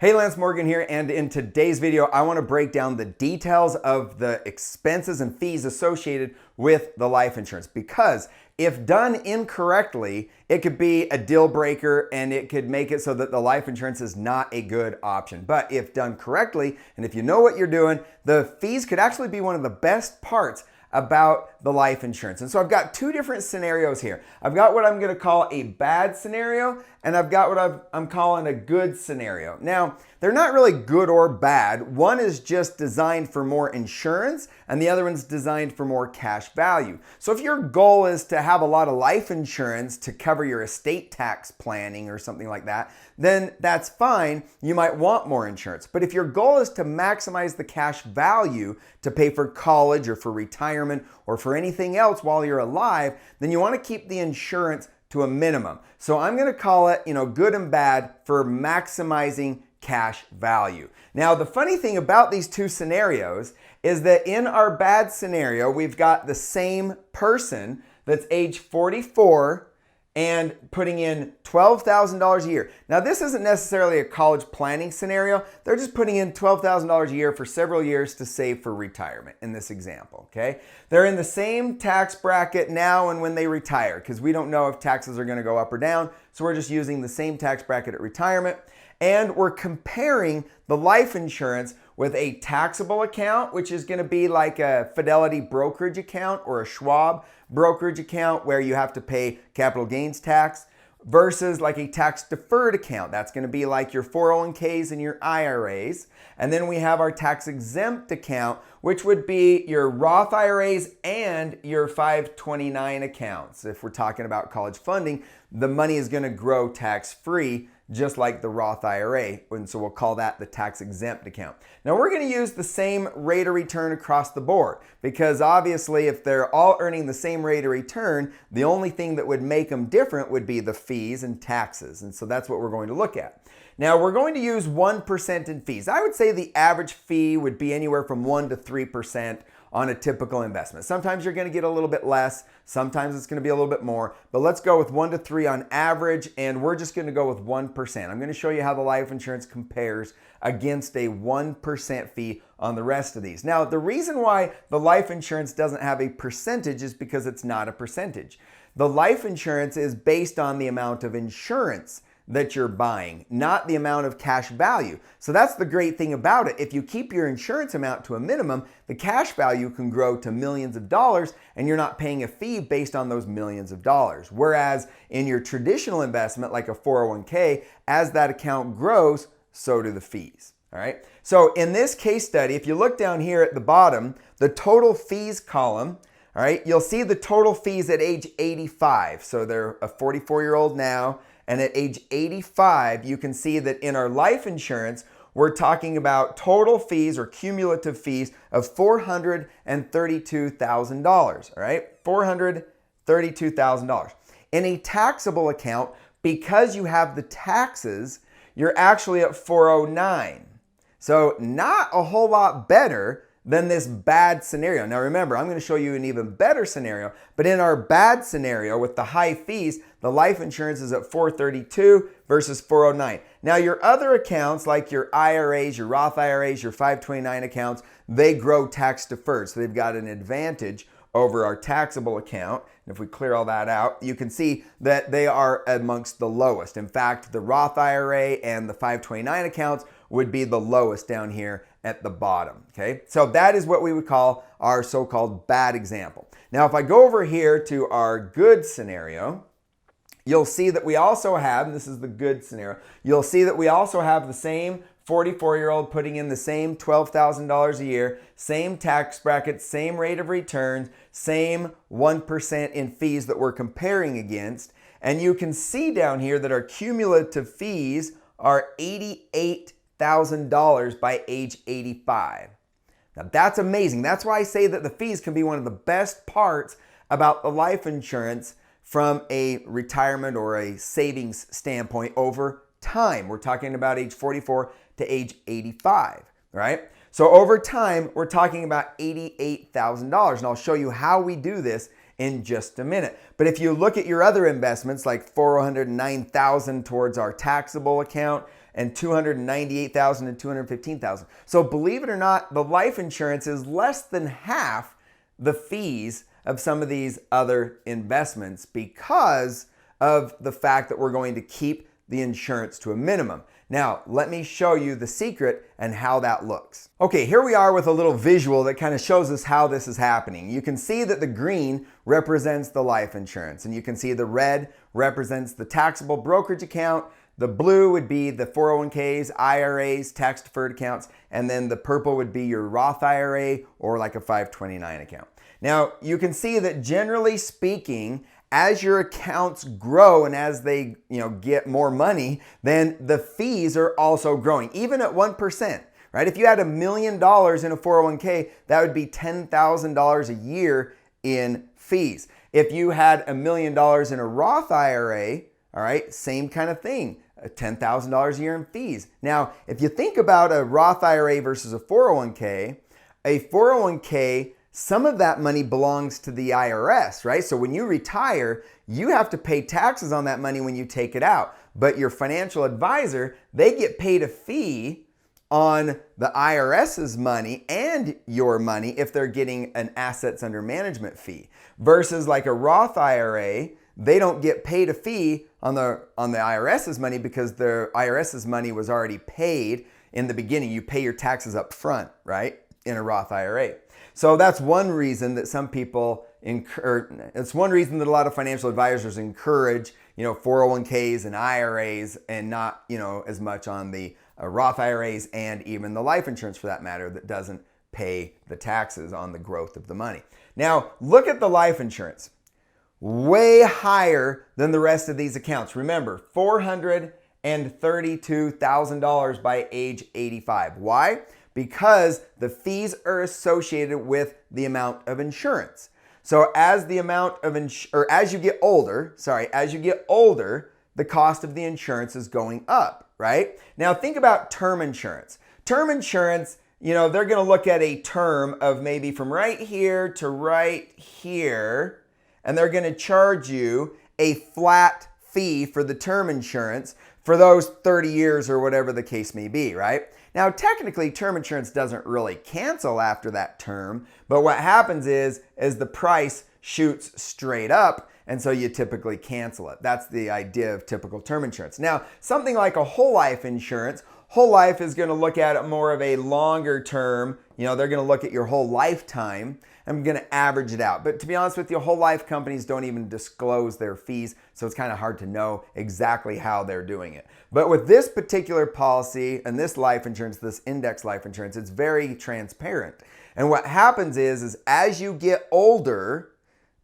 Hey, Lance Morgan here, and in today's video, I want to break down the details of the expenses and fees associated with the life insurance, because if done incorrectly, it could be a deal breaker and it could make it so that the life insurance is not a good option. But if done correctly, and if you know what you're doing, the fees could actually be one of the best parts about the life insurance. And so I've got two different scenarios here. I've got what I'm going to call a bad scenario, and I've got what I'm calling a good scenario. Now, they're not really good or bad. One is just designed for more insurance, and the other one's designed for more cash value. So if your goal is to have a lot of life insurance to cover your estate tax planning or something like that, then that's fine. You might want more insurance. But if your goal is to maximize the cash value to pay for college or for retirement or for anything else while you're alive, then you want to keep the insurance to a minimum. So I'm going to call it, good and bad for maximizing cash value. Now, the funny thing about these two scenarios is that in our bad scenario, we've got the same person that's age 44 and putting in $12,000 a year. Now, this isn't necessarily a college planning scenario. They're just putting in $12,000 a year for several years to save for retirement in this example, okay? They're in the same tax bracket now and when they retire, because we don't know if taxes are gonna go up or down, so we're just using the same tax bracket at retirement. And we're comparing the life insurance with a taxable account, which is going to be like a Fidelity brokerage account or a Schwab brokerage account where you have to pay capital gains tax, versus like a tax deferred account. That's going to be like your 401ks and your IRAs. And then we have our tax exempt account, which would be your Roth IRAs and your 529 accounts. If we're talking about college funding, the money is going to grow tax free, just like the Roth IRA, and so we'll call that the tax exempt account. Now we're going to use the same rate of return across the board, because obviously if they're all earning the same rate of return, the only thing that would make them different would be the fees and taxes, and so that's what we're going to look at. Now we're going to use 1% in fees. I would say the average fee would be anywhere from 1 to 3% on a typical investment. Sometimes you're going to get a little bit less, sometimes it's going to be a little bit more, but let's go with 1 to 3 on average, and we're just going to go with 1%. I'm going to show you how the life insurance compares against a 1% fee on the rest of these. Now, the reason why the life insurance doesn't have a percentage is because it's not a percentage. The life insurance is based on the amount of insurance that you're buying, not the amount of cash value. So that's the great thing about it. If you keep your insurance amount to a minimum, the cash value can grow to millions of dollars and you're not paying a fee based on those millions of dollars. Whereas in your traditional investment, like a 401k, as that account grows, so do the fees. All right. So in this case study, if you look down here at the bottom, the total fees column, all right, you'll see the total fees at age 85. So they're a 44-year-old now. And at age 85, you can see that in our life insurance, we're talking about total fees or cumulative fees of $432,000, all right? $432,000. In a taxable account, because you have the taxes, you're actually at $409,000. So not a whole lot better than this bad scenario. Now remember, I'm going to show you an even better scenario, but in our bad scenario with the high fees, the life insurance is at $432,000 versus $409,000. Now your other accounts like your IRAs, your Roth IRAs, your 529 accounts, they grow tax deferred. So they've got an advantage over our taxable account. And if we clear all that out, you can see that they are amongst the lowest. In fact, the Roth IRA and the 529 accounts would be the lowest down here at the bottom, okay? So that is what we would call our so-called bad example. Now, if I go over here to our good scenario, you'll see that we also have, and this is the good scenario, you'll see that we also have the same 44-year-old putting in the same $12,000 a year, same tax bracket, same rate of returns, same 1% in fees that we're comparing against. And you can see down here that our cumulative fees are $88,000 by age 85. Now that's amazing. That's why I say that the fees can be one of the best parts about the life insurance from a retirement or a savings standpoint over time. We're talking about age 44 to age 85, right? So over time, we're talking about $88,000. And I'll show you how we do this in just a minute. But if you look at your other investments, like $409,000 towards our taxable account, and $298,000 and $215,000. So believe it or not, the life insurance is less than half the fees of some of these other investments because of the fact that we're going to keep the insurance to a minimum. Now, let me show you the secret and how that looks. Okay, here we are with a little visual that kind of shows us how this is happening. You can see that the green represents the life insurance, and you can see the red represents the taxable brokerage account. The blue would be the 401ks, IRAs, tax-deferred accounts, and then the purple would be your Roth IRA or like a 529 account. Now, you can see that generally speaking, as your accounts grow and as they get more money, then the fees are also growing, even at 1%, right? If you had $1 million in a 401k, that would be $10,000 a year in fees. If you had $1 million in a Roth IRA, all right, same kind of thing, $10,000 a year in fees. Now, if you think about a Roth IRA versus a 401k, some of that money belongs to the IRS, right? So when you retire, you have to pay taxes on that money when you take it out. But your financial advisor, they get paid a fee on the IRS's money and your money if they're getting an assets under management fee. Versus like a Roth IRA, they don't get paid a fee on the IRS's money because the IRS's money was already paid in the beginning. You pay your taxes up front, right? In a Roth IRA. So that's one reason that some people it's one reason that a lot of financial advisors encourage, 401ks and IRAs and not, as much on the Roth IRAs and even the life insurance for that matter that doesn't pay the taxes on the growth of the money. Now, look at the life insurance. Way higher than the rest of these accounts. Remember, $432,000 by age 85. Why? Because the fees are associated with the amount of insurance. So as the amount of as you get older, the cost of the insurance is going up, right? Now think about term insurance. Term insurance, they're going to look at a term of maybe from right here to right here, and they're going to charge you a flat fee for the term insurance for those 30 years or whatever the case may be, right? Now, technically, term insurance doesn't really cancel after that term, but what happens is the price shoots straight up, and so you typically cancel it. That's the idea of typical term insurance. Now, something like a whole life insurance, whole life is going to look at it more of a longer term. They're going to look at your whole lifetime. I'm going to average it out. But to be honest with you, whole life companies don't even disclose their fees, so it's kind of hard to know exactly how they're doing it. But with this particular policy and this life insurance, this index life insurance, it's very transparent. And what happens is as you get older,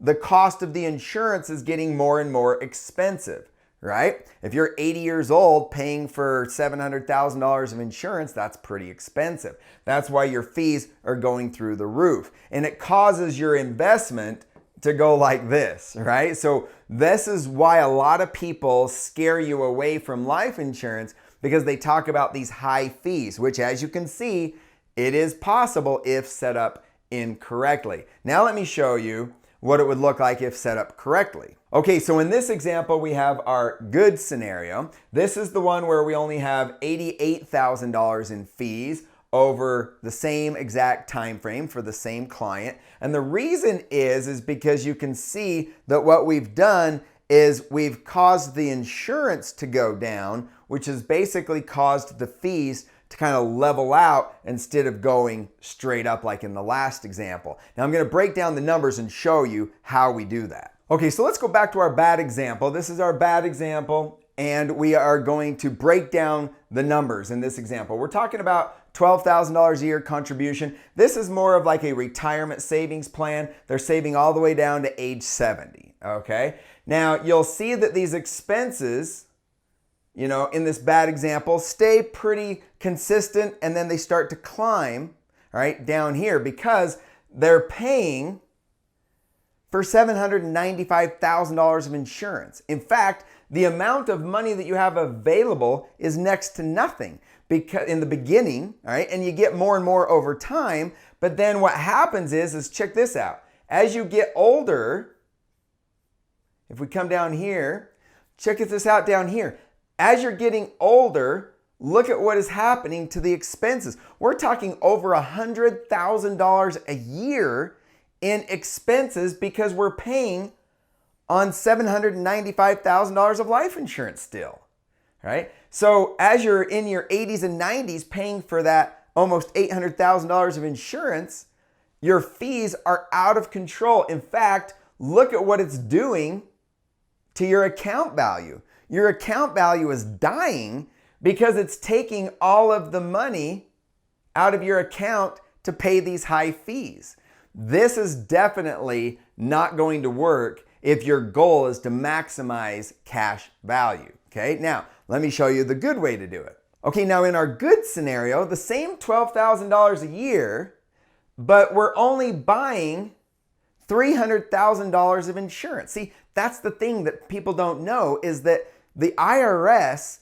the cost of the insurance is getting more and more expensive, right? If you're 80 years old paying for $700,000 of insurance, that's pretty expensive. That's why your fees are going through the roof. And it causes your investment to go like this, right? So this is why a lot of people scare you away from life insurance because they talk about these high fees, which as you can see, it is possible if set up incorrectly. Now let me show you what it would look like if set up correctly. Okay, so in this example, we have our good scenario. This is the one where we only have $88,000 in fees over the same exact time frame for the same client. And the reason is because you can see that what we've done is we've caused the insurance to go down, which has basically caused the fees to kind of level out instead of going straight up like in the last example. Now I'm going to break down the numbers and show you how we do that. Okay, so let's go back to our bad example. This is our bad example, and we are going to break down the numbers in this example. We're talking about $12,000 a year contribution. This is more of like a retirement savings plan. They're saving all the way down to age 70, okay? Now, you'll see that these expenses, in this bad example, stay pretty consistent and then they start to climb, all right, down here because they're paying for $795,000 of insurance. In fact, the amount of money that you have available is next to nothing because in the beginning, all right, and you get more and more over time, but then what happens is check this out. As you get older, if we come down here, check this out down here. As you're getting older, look at what is happening to the expenses. We're talking over $100,000 a year in expenses because we're paying on $795,000 of life insurance still, right? So as you're in your 80s and 90s paying for that almost $800,000 of insurance, your fees are out of control. In fact, look at what it's doing to your account value. Your account value is dying because it's taking all of the money out of your account to pay these high fees. This is definitely not going to work if your goal is to maximize cash value. Okay, now let me show you the good way to do it. Okay, now in our good scenario, the same $12,000 a year, but we're only buying $300,000 of insurance. See, that's the thing that people don't know, is that the IRS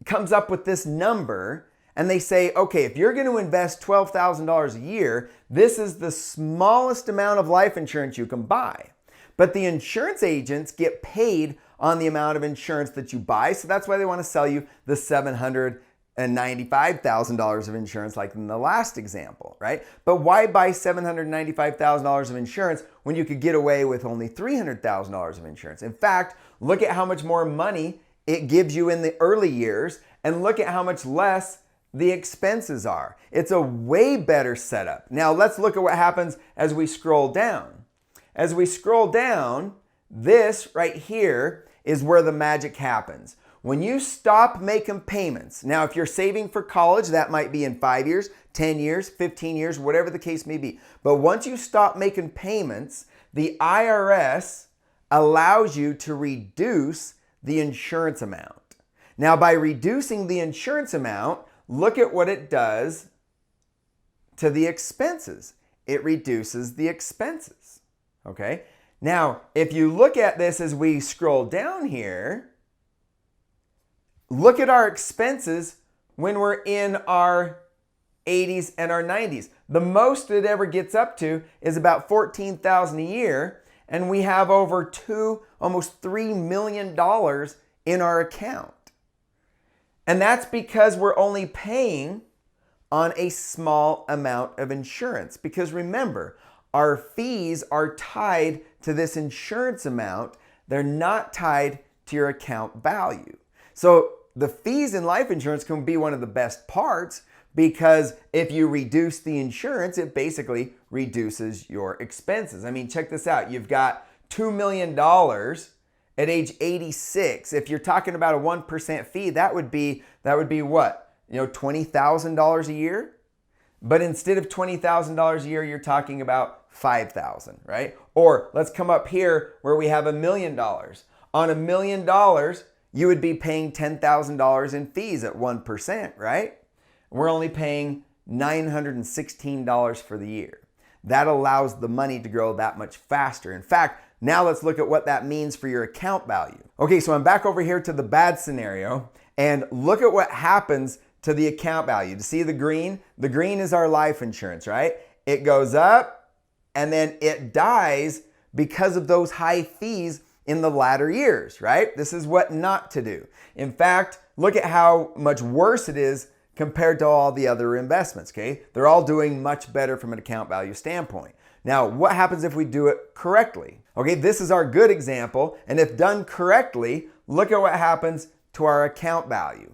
comes up with this number and they say, okay, if you're going to invest $12,000 a year, this is the smallest amount of life insurance you can buy. But the insurance agents get paid on the amount of insurance that you buy. So that's why they want to sell you the $795,000 of insurance like in the last example, right? But why buy $795,000 of insurance when you could get away with only $300,000 of insurance? In fact, look at how much more money it gives you in the early years and look at how much less the expenses are. It's a way better setup. Now let's look at what happens as we scroll down. As we scroll down, this right here is where the magic happens. When you stop making payments, now if you're saving for college, that might be in 5 years, 10 years, 15 years, whatever the case may be. But once you stop making payments, the IRS allows you to reduce the insurance amount. Now by reducing the insurance amount, look at what it does to the expenses. It reduces the expenses, okay? Now, if you look at this as we scroll down here, look at our expenses when we're in our 80s and our 90s. The most it ever gets up to is about $14,000 a year, and we have over almost $3 million in our account. And that's because we're only paying on a small amount of insurance. Because remember, our fees are tied to this insurance amount. They're not tied to your account value. So the fees in life insurance can be one of the best parts, because if you reduce the insurance, it basically reduces your expenses. I mean, check this out. You've got $2 million at age 86. If you're talking about a 1% fee, that would be what? $20,000 a year? But instead of $20,000 a year, you're talking about $5,000, right? Or let's come up here where we have $1 million. On $1 million, you would be paying $10,000 in fees at 1%, right? We're only paying $916 for the year. That allows the money to grow that much faster. In fact, now let's look at what that means for your account value. Okay, so I'm back over here to the bad scenario, and look at what happens to the account value. To see the green? The green is our life insurance, right? It goes up and then it dies because of those high fees in the latter years, right? This is what not to do. In fact, look at how much worse it is compared to all the other investments, okay? They're all doing much better from an account value standpoint. Now, what happens if we do it correctly? Okay, this is our good example, and if done correctly, look at what happens to our account value.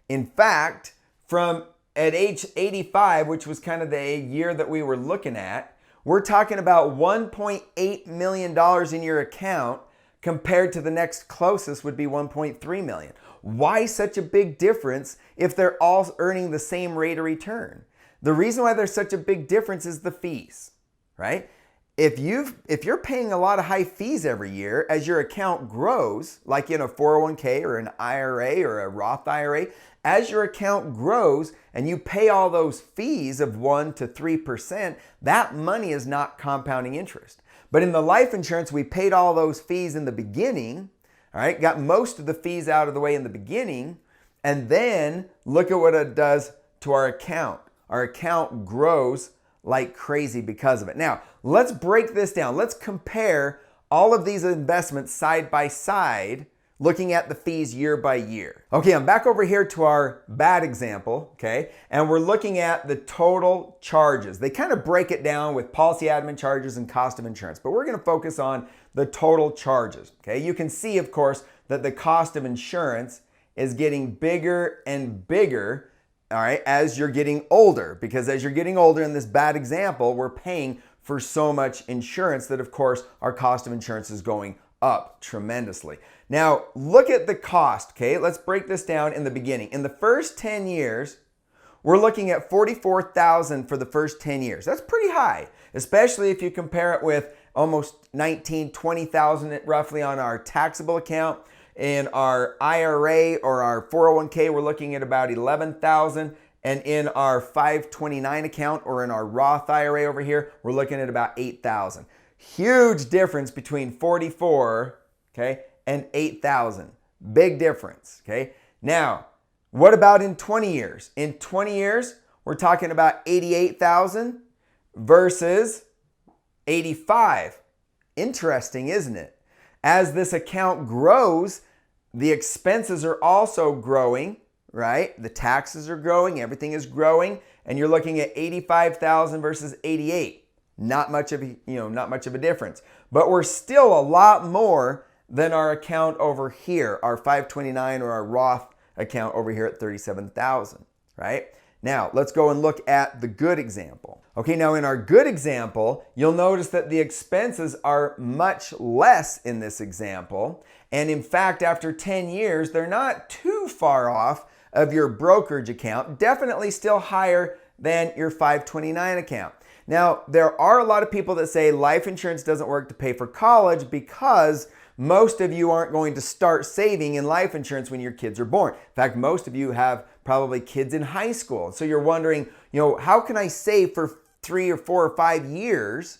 In fact, at age 85, which was kind of the year that we were looking at, we're talking about $1.8 million in your account, compared to the next closest would be $1.3 million. Why such a big difference if they're all earning the same rate of return? The reason why there's such a big difference is the fees, right? If you're paying a lot of high fees every year as your account grows, like in a 401k or an IRA or a Roth IRA, as your account grows and you pay all those fees of 1 to 3%, that money is not compounding interest. But in the life insurance, we paid all those fees in the beginning, all right, got most of the fees out of the way in the beginning, and then look at what it does to our account. Our account grows like crazy because of it. Now, let's break this down. Let's compare all of these investments side by side looking at the fees year by year. Okay, I'm back over here to our bad example, okay? And we're looking at the total charges. They kind of break it down with policy admin charges and cost of insurance, but we're gonna focus on the total charges, okay? You can see, of course, that the cost of insurance is getting bigger and bigger, all right, as you're getting older, because as you're getting older in this bad example, we're paying for so much insurance that, of course, our cost of insurance is going up tremendously. Now, look at the cost, okay? Let's break this down in the beginning. In the first 10 years, we're looking at $44,000 for the first 10 years. That's pretty high, especially if you compare it with almost $19,000, $20,000 roughly on our taxable account. In our IRA or our 401k, we're looking at about $11,000. And in our 529 account or in our Roth IRA over here, we're looking at about $8,000. Huge difference between 44, okay, and 8,000. Big difference, okay? Now, what about in 20 years? In 20 years, we're talking about 88,000 versus 85. Interesting, isn't it? As this account grows, the expenses are also growing, right? The taxes are growing, everything is growing, and you're looking at 85,000 versus 88. Not much of a difference. But we're still a lot more than our account over here, our 529 or our Roth account over here at 37,000, right? Now, let's go and look at the good example. Okay, now in our good example, you'll notice that the expenses are much less in this example. And in fact, after 10 years, they're not too far off of your brokerage account, definitely still higher than your 529 account. Now, there are a lot of people that say life insurance doesn't work to pay for college because most of you aren't going to start saving in life insurance when your kids are born. In fact, most of you have probably kids in high school. So you're wondering, how can I save for 3 or 4 or 5 years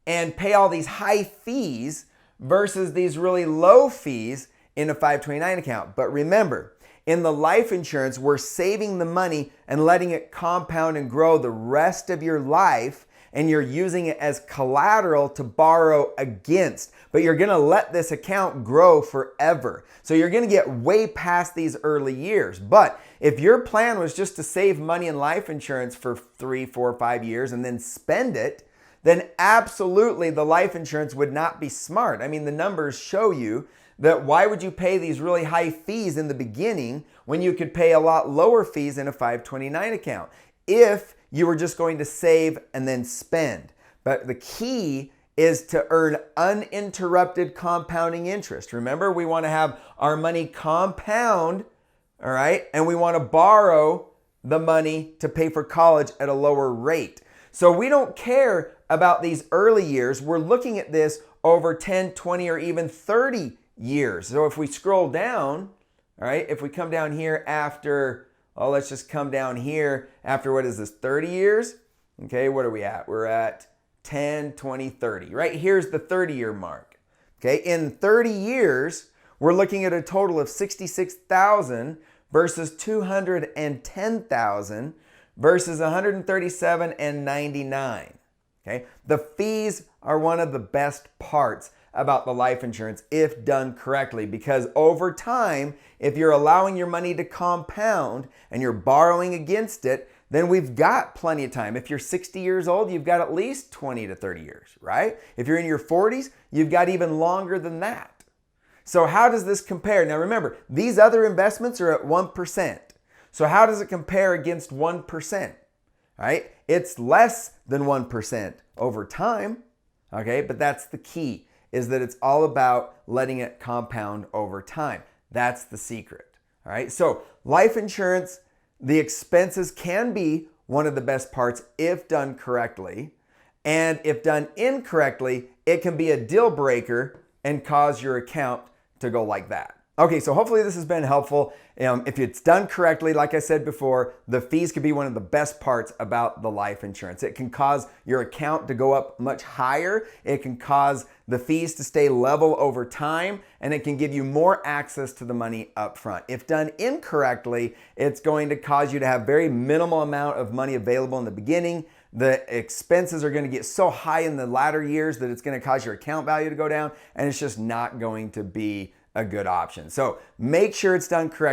and pay all these high fees versus these really low fees in a 529 account? But remember, in the life insurance, we're saving the money and letting it compound and grow the rest of your life, and you're using it as collateral to borrow against. But you're gonna let this account grow forever. So you're gonna get way past these early years. But if your plan was just to save money in life insurance for 3, 4, 5 years and then spend it, then absolutely the life insurance would not be smart. I mean, the numbers show you that why would you pay these really high fees in the beginning when you could pay a lot lower fees in a 529 account if you were just going to save and then spend. But the key is to earn uninterrupted compounding interest. Remember, we want to have our money compound, all right? And we want to borrow the money to pay for college at a lower rate. So we don't care about these early years. We're looking at this over 10, 20, or even 30 years. So if we scroll down, all right, if we come down here after, let's just come down here after, what is this, 30 years? Okay, what are we at? We're at 10, 20, 30. Right here's the 30-year mark. Okay, in 30 years, we're looking at a total of 66,000 versus 210,000 versus 137 and 99. Okay, the fees are one of the best parts about the life insurance if done correctly, because over time, if you're allowing your money to compound and you're borrowing against it, then we've got plenty of time. If you're 60 years old, you've got at least 20 to 30 years, right? If you're in your 40s, you've got even longer than that. So how does this compare? Now remember, these other investments are at 1%. So how does it compare against 1%? Right? It's less than 1% over time, okay? But that's the key, is that it's all about letting it compound over time. That's the secret, all right? So life insurance, the expenses can be one of the best parts if done correctly. And if done incorrectly, it can be a deal breaker and cause your account to go like that. Okay, so hopefully this has been helpful. If it's done correctly, like I said before, the fees could be one of the best parts about the life insurance. It can cause your account to go up much higher. It can cause the fees to stay level over time, and it can give you more access to the money up front. If done incorrectly, it's going to cause you to have very minimal amount of money available in the beginning. The expenses are going to get so high in the latter years that it's going to cause your account value to go down, and it's just not going to be a good option. So make sure it's done correctly.